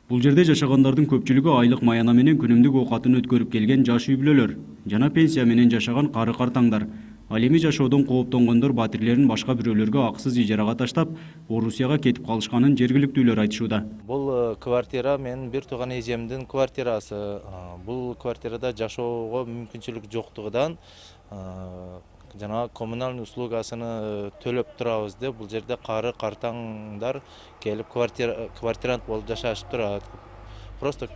Бул жерде жашагандардын көпчүлүгү айлык маяна менен күнүмдүк оокатын өткөрүп келген жаш үй бүлөлөр жана пенсия менен жашаган кары-картаңдар. Ал эми жашоодон кооптонгондор батирлерин башка бирөөлөргө акысыз ижарага таштап, Орусияга кетип калышканын жергиликтүүлөр айтышууда. Бул квартира менин бир тууган эжемдин квартирасы. Бул квартирада жашоого мүмкүнчүлүк жоктугунан жана коммуналдык услугасыны төлөп турабыз деп бул жерде кары-картаңдар келип квартирант болуп жашашып турат. Просто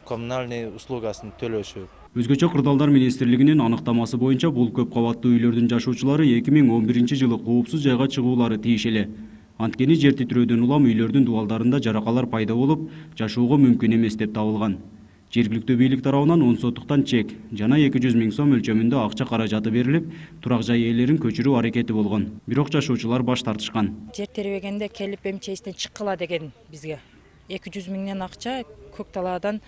коммунальный услугасын төлөшүп. Өзгөчө Кырдаалдар министрлигинин аныктамасы боюнча бул көп кабаттуу үйлөрдүн жашоочулары 2011-жылы коопсуз жайга чыгуулары тийиш эле. Анткени жер титирөөдөн улам үйлөрдүн дубалдарында жаракалар пайда болуп, жашоого мүмкүн эмес деп табылган. Жергиликтүү бийлик тарабынан 10 сотуктан чек жана 200 000 сом өлчөмүндө акча каражаты берилип, турак жай ээлерин көчүрүү аракети болгон. Бирок жашоочулар баш тартышкан. Жер тербегенде келип МЧСтен чыккыла деген бизге 200 000 акча, көк талаадан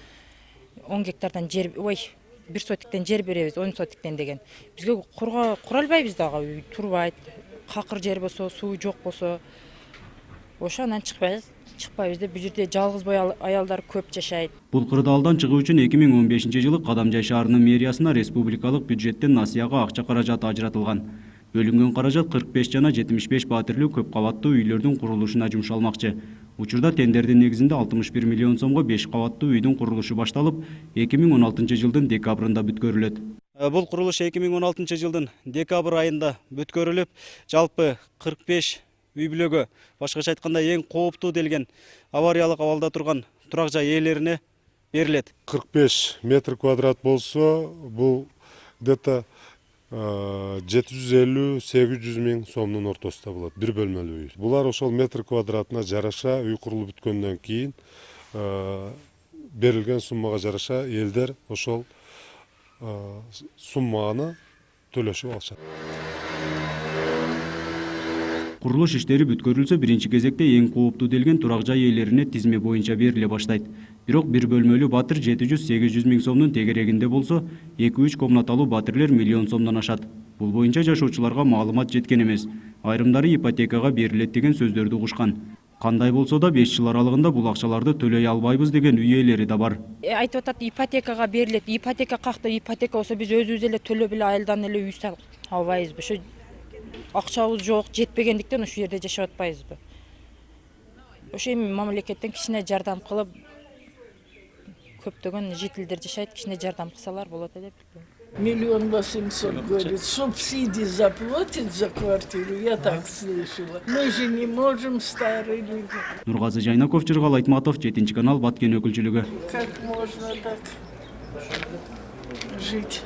10 гектардан жер, бир сотиктен жер беребиз, 10 сотиктен деген. Бизге кура албайбыз дагы, үй турбайт. Какыр жер болсо, суу жок болсо, ошо анан чыкпайбыз деп бул жерде жалгыз бой аялдар көп жашайт. Бул кырдаалдан чыгуу үчүн 2015-жылы Кадамжай шаарынын мэриясына республикалык бюджеттен насыяга акча каражаты ажыратылган. Бөлүнгөн каражат 45 жана 75 батирлүү көп кабаттуу үйлөрдүн курулушуна жумшалмакчы. Учурда тендердин негизинде 61 миллион сомго 5 кабаттуу үйдүн курулушу башталып, 2016-жылдын декабрында бүткөрүлөт. Бул курулуш 2016-жылдын декабрь айында бүткөрүлүп, жалпы 45 үй бүлөгө, башкача айтканда эң кооптуу делген авариялык абалда турган турак жай ээлерине берилет. 45 метр квадрат болсо, бул где-то 750-800 000 сомдун ортосунда болот, бир бөлмөлүү үй. Булар ошол метр квадратына жараша үй курулуп бүткөндөн кийин берилген суммага жараша элдер ошол сумманы төлөшүп алышат. Курулуш иштери бүткөрүлсө, биринчи кезекте эң кооптуу делген турак жай ээлерине тизме боюнча бериле баштайт. Бирок бир бөлмөлүү батир 700-800 000 сомдун тегерегинде болсо, 2-3 комнаталуу батирлер миллион сомдон ашат. Бул боюнча жашоочуларга маалымат жеткен эмес. Айрымдары ипотекага берилет деген сөздөрдү угушкан. Кандай болсо да 5 жыл аралыгында бул акчаларды төлөй албайбыз деген үй ээлери да бар. Айтып атат, ипотекага берилет. Ипотека какта ипотека болсо биз өзүбүз эле төлөп эле айылдан эле үй салып албайбызбы? Ошо акчабыз жок, жетпегендиктен ушул жерде жашап атпайбызбы? Ошо эми мамлекеттен кичине жардам кылып, көптөгөн жителдер жашайт, кичине жардам кылсалар болот деп. 1 800 000 говорит, субсидии заплатят за квартиру, я так слышала. Мы же не можем, старые люди. Нургазы Жайнаков, Жыргал Айтматов, 7 канал, Баткен өкүлчүлүгү. Как можно так жить?